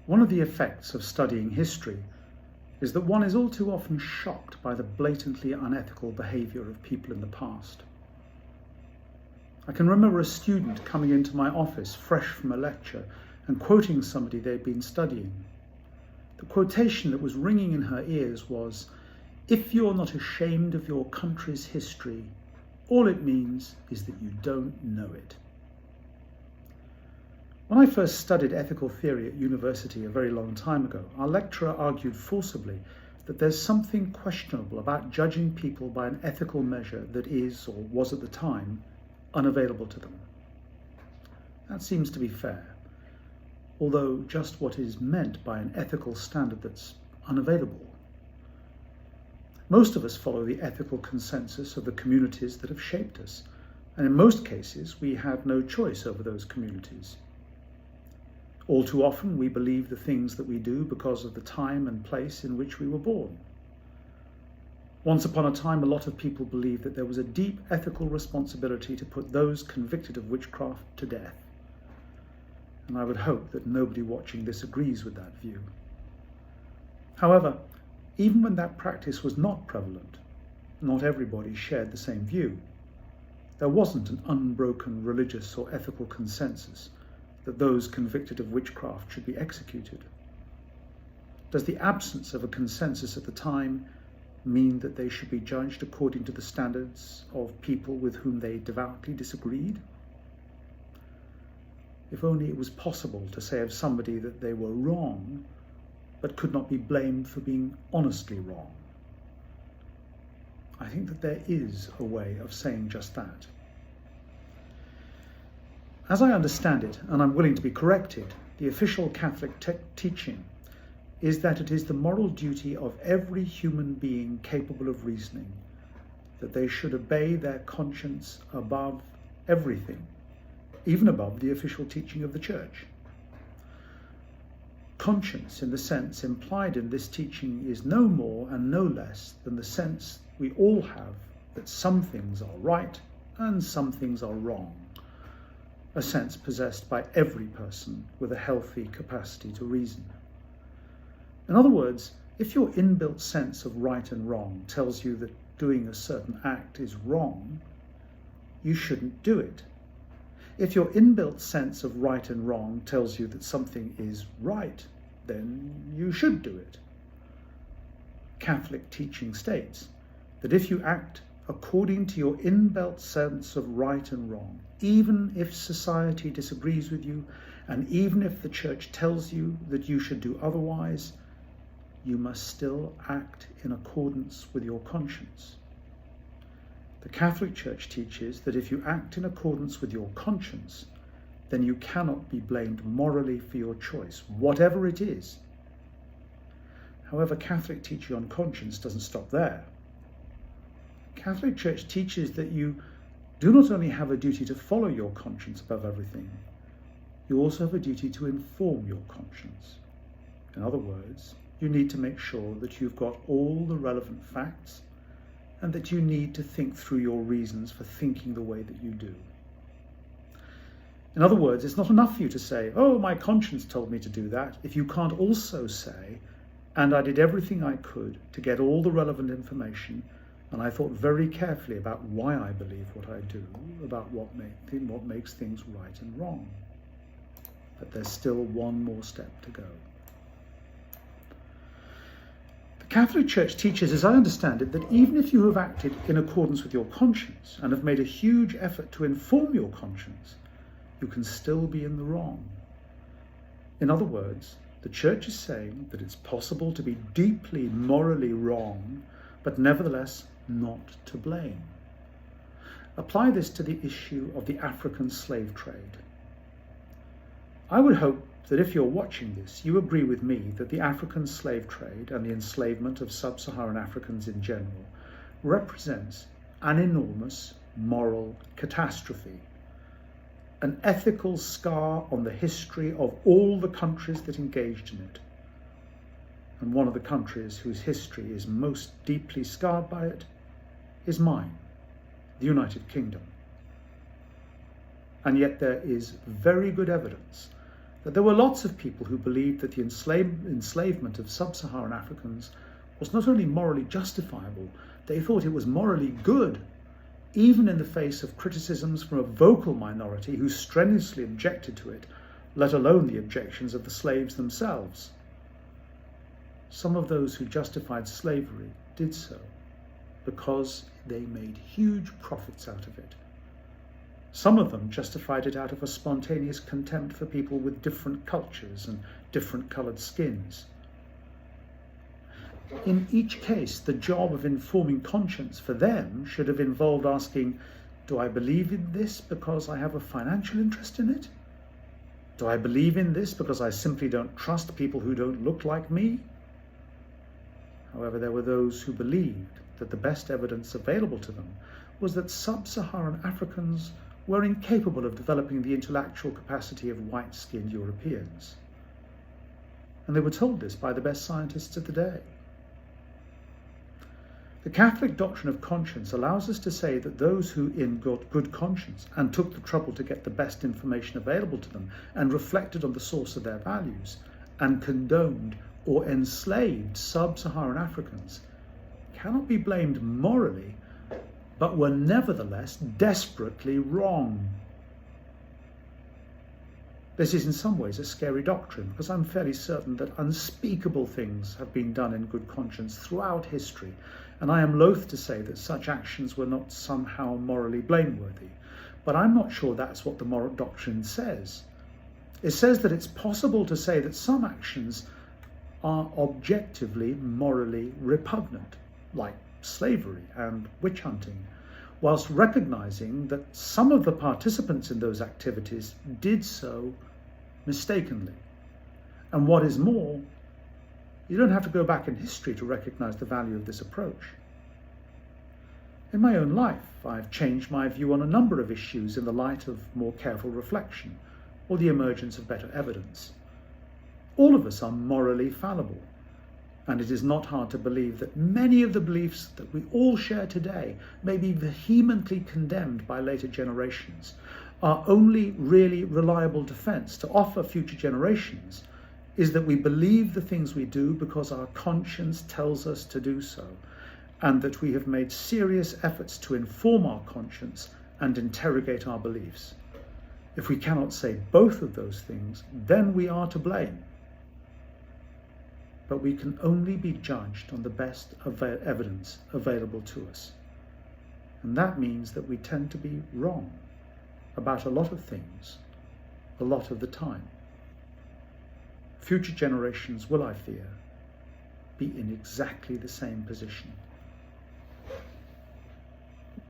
One of the effects of studying history is that one is all too often shocked by the blatantly unethical behaviour of people in the past. I can remember a student coming into my office fresh from a lecture and quoting somebody they'd been studying. The quotation that was ringing in her ears was, "If you're not ashamed of your country's history, all it means is that you don't know it." When I first studied ethical theory at university a very long time ago, our lecturer argued forcibly that there's something questionable about judging people by an ethical measure that is, or was at the time, unavailable to them. That seems to be fair, although just what is meant by an ethical standard that's unavailable? Most of us follow the ethical consensus of the communities that have shaped us, and in most cases we have no choice over those communities. All too often we believe the things that we do because of the time and place in which we were born. Once upon a time, a lot of people believed that there was a deep ethical responsibility to put those convicted of witchcraft to death. And I would hope that nobody watching this agrees with that view. However, even when that practice was not prevalent, not everybody shared the same view. There wasn't an unbroken religious or ethical consensus that those convicted of witchcraft should be executed. Does the absence of a consensus at the time mean that they should be judged according to the standards of people with whom they devoutly disagreed? If only it was possible to say of somebody that they were wrong, but could not be blamed for being honestly wrong. I think that there is a way of saying just that. As I understand it, and I'm willing to be corrected, the official Catholic teaching is that it is the moral duty of every human being capable of reasoning that they should obey their conscience above everything, even above the official teaching of the Church. Conscience, in the sense implied in this teaching, is no more and no less than the sense we all have that some things are right and some things are wrong, a sense possessed by every person with a healthy capacity to reason. In other words, if your inbuilt sense of right and wrong tells you that doing a certain act is wrong, you shouldn't do it. If your inbuilt sense of right and wrong tells you that something is right, then you should do it. Catholic teaching states that if you act according to your inbuilt sense of right and wrong, even if society disagrees with you, and even if the Church tells you that you should do otherwise, you must still act in accordance with your conscience. The Catholic Church teaches that if you act in accordance with your conscience, then you cannot be blamed morally for your choice, whatever it is. However, Catholic teaching on conscience doesn't stop there. Catholic Church teaches that you do not only have a duty to follow your conscience above everything, you also have a duty to inform your conscience. In other words, you need to make sure that you've got all the relevant facts and that you need to think through your reasons for thinking the way that you do. In other words, it's not enough for you to say, "Oh, my conscience told me to do that," if you can't also say, "And I did everything I could to get all the relevant information, and I thought very carefully about why I believe what I do, about what makes things right and wrong." But there's still one more step to go. The Catholic Church teaches, as I understand it, that even if you have acted in accordance with your conscience and have made a huge effort to inform your conscience, you can still be in the wrong. In other words, the Church is saying that it's possible to be deeply morally wrong, but nevertheless not to blame. Apply this to the issue of the African slave trade. I would hope that if you're watching this, you agree with me that the African slave trade and the enslavement of sub-Saharan Africans in general represents an enormous moral catastrophe, an ethical scar on the history of all the countries that engaged in it. And one of the countries whose history is most deeply scarred by it is mine, the United Kingdom. And yet there is very good evidence that there were lots of people who believed that the enslavement of sub-Saharan Africans was not only morally justifiable, they thought it was morally good, even in the face of criticisms from a vocal minority who strenuously objected to it, let alone the objections of the slaves themselves. Some of those who justified slavery did so because they made huge profits out of it. Some of them justified it out of a spontaneous contempt for people with different cultures and different coloured skins. In each case, the job of informing conscience for them should have involved asking, do I believe in this because I have a financial interest in it? Do I believe in this because I simply don't trust people who don't look like me? However, there were those who believed that the best evidence available to them was that sub-Saharan Africans were incapable of developing the intellectual capacity of white-skinned Europeans. And they were told this by the best scientists of the day. The Catholic doctrine of conscience allows us to say that those who, in good conscience, and took the trouble to get the best information available to them, and reflected on the source of their values, and condoned or enslaved sub-Saharan Africans, cannot be blamed morally, but were nevertheless desperately wrong. This is in some ways a scary doctrine, because I'm fairly certain that unspeakable things have been done in good conscience throughout history, and I am loath to say that such actions were not somehow morally blameworthy. But I'm not sure that's what the moral doctrine says. It says that it's possible to say that some actions are objectively morally repugnant, like slavery and witch hunting, whilst recognizing that some of the participants in those activities did so mistakenly. And what is more, you don't have to go back in history to recognize the value of this approach. In my own life, I've changed my view on a number of issues in the light of more careful reflection or the emergence of better evidence. All of us are morally fallible, and it is not hard to believe that many of the beliefs that we all share today may be vehemently condemned by later generations. Our only really reliable defense to offer future generations is that we believe the things we do because our conscience tells us to do so, and that we have made serious efforts to inform our conscience and interrogate our beliefs. If we cannot say both of those things, then we are to blame. But we can only be judged on the best evidence available to us. And that means that we tend to be wrong about a lot of things, a lot of the time. Future generations will, I fear, be in exactly the same position.